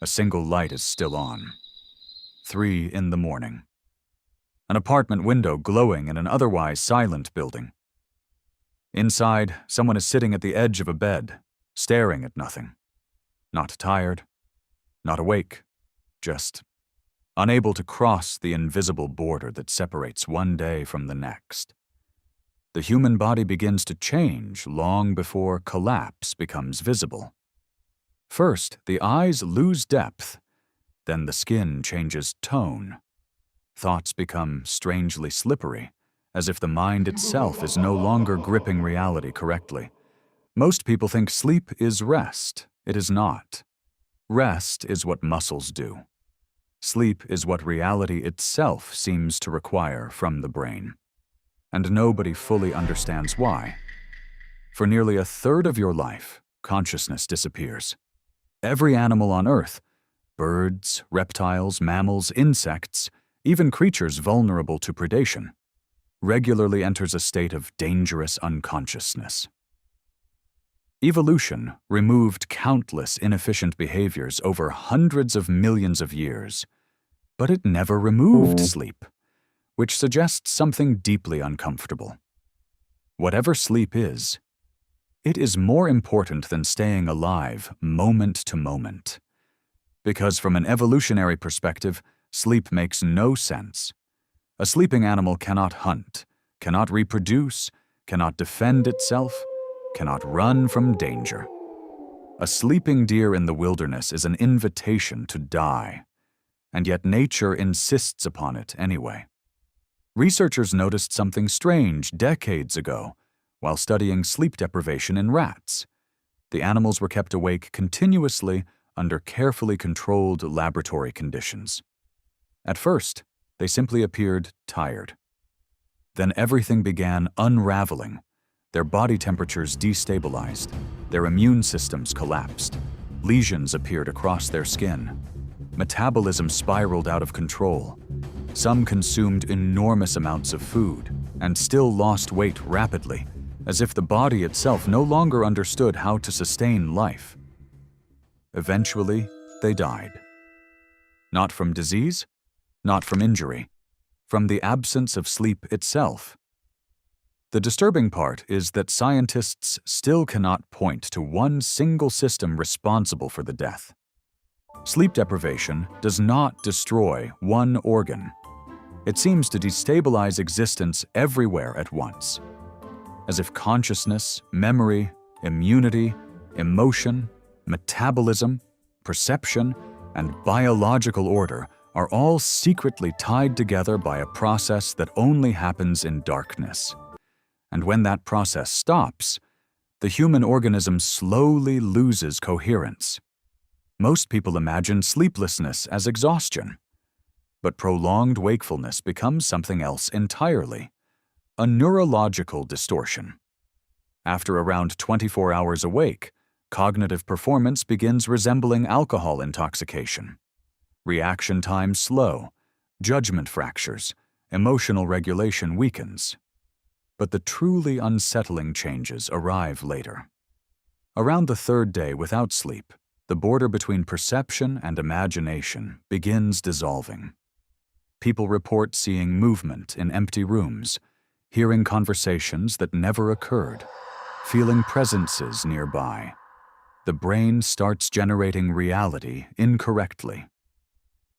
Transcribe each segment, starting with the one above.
A single light is still on. 3 in the morning. An apartment window glowing in an otherwise silent building. Inside, someone is sitting at the edge of a bed, staring at nothing. Not tired, not awake, just unable to cross the invisible border that separates one day from the next. The human body begins to change long before collapse becomes visible. First, the eyes lose depth, then the skin changes tone. Thoughts become strangely slippery, as if the mind itself is no longer gripping reality correctly. Most people think sleep is rest. It is not. Rest is what muscles do. Sleep is what reality itself seems to require from the brain. And nobody fully understands why. For nearly a third of your life, consciousness disappears. Every animal on Earth, birds, reptiles, mammals, insects, even creatures vulnerable to predation, regularly enters a state of dangerous unconsciousness. Evolution removed countless inefficient behaviors over hundreds of millions of years, but it never removed sleep, which suggests something deeply uncomfortable. Whatever sleep is, it is more important than staying alive moment to moment. Because from an evolutionary perspective, sleep makes no sense. A sleeping animal cannot hunt, cannot reproduce, cannot defend itself, cannot run from danger. A sleeping deer in the wilderness is an invitation to die, and yet nature insists upon it anyway. Researchers noticed something strange decades ago while studying sleep deprivation in rats. The animals were kept awake continuously under carefully controlled laboratory conditions. At first, they simply appeared tired. Then everything began unraveling. Their body temperatures destabilized, their immune systems collapsed, lesions appeared across their skin, metabolism spiraled out of control. Some consumed enormous amounts of food and still lost weight rapidly, as if the body itself no longer understood how to sustain life. Eventually, they died. Not from disease, not from injury, from the absence of sleep itself. The disturbing part is that scientists still cannot point to one single system responsible for the death. Sleep deprivation does not destroy one organ. It seems to destabilize existence everywhere at once, as if consciousness, memory, immunity, emotion, metabolism, perception, and biological order are all secretly tied together by a process that only happens in darkness. And when that process stops, the human organism slowly loses coherence. Most people imagine sleeplessness as exhaustion, but prolonged wakefulness becomes something else entirely, a neurological distortion. After around 24 hours awake, cognitive performance begins resembling alcohol intoxication. Reaction time slow, judgment fractures, emotional regulation weakens. But the truly unsettling changes arrive later. Around the third day without sleep, the border between perception and imagination begins dissolving. People report seeing movement in empty rooms, hearing conversations that never occurred, feeling presences nearby. The brain starts generating reality incorrectly.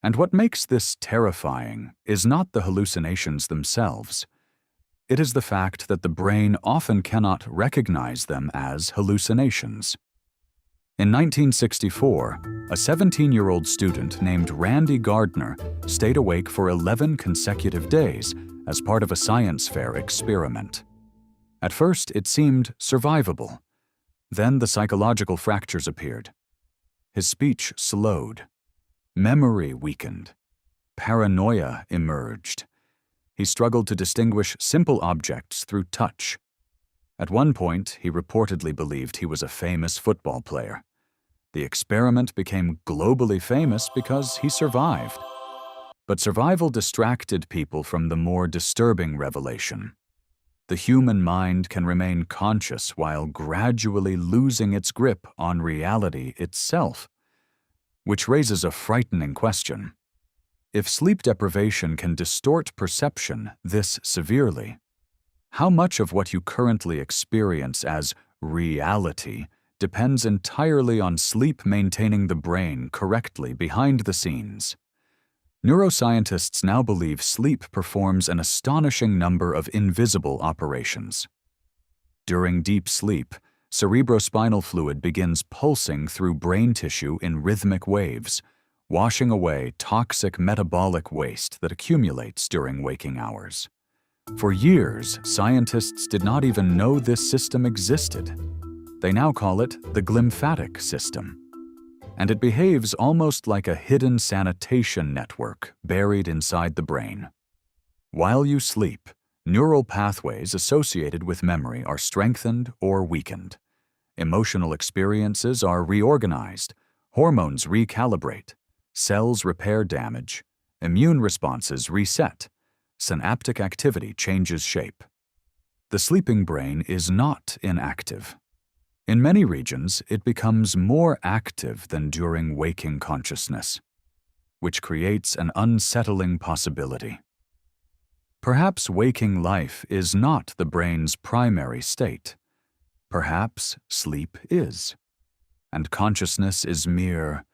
And what makes this terrifying is not the hallucinations themselves. It is the fact that the brain often cannot recognize them as hallucinations. In 1964, a 17-year-old student named Randy Gardner stayed awake for 11 consecutive days as part of a science fair experiment. At first, it seemed survivable. Then the psychological fractures appeared. His speech slowed. Memory weakened. Paranoia emerged. He struggled to distinguish simple objects through touch. At one point, he reportedly believed he was a famous football player. The experiment became globally famous because he survived. But survival distracted people from the more disturbing revelation. The human mind can remain conscious while gradually losing its grip on reality itself. which raises a frightening question. If sleep deprivation can distort perception this severely, how much of what you currently experience as reality depends entirely on sleep maintaining the brain correctly behind the scenes? Neuroscientists now believe sleep performs an astonishing number of invisible operations. During deep sleep, cerebrospinal fluid begins pulsing through brain tissue in rhythmic waves, washing away toxic metabolic waste that accumulates during waking hours. For years, scientists did not even know this system existed. They now call it the glymphatic system. And it behaves almost like a hidden sanitation network buried inside the brain. While you sleep, neural pathways associated with memory are strengthened or weakened. Emotional experiences are reorganized, hormones recalibrate, cells repair damage, immune responses reset, synaptic activity changes shape. The sleeping brain is not inactive. In many regions, it becomes more active than during waking consciousness, which creates an unsettling possibility. Perhaps waking life is not the brain's primary state. Perhaps sleep is, and consciousness is mere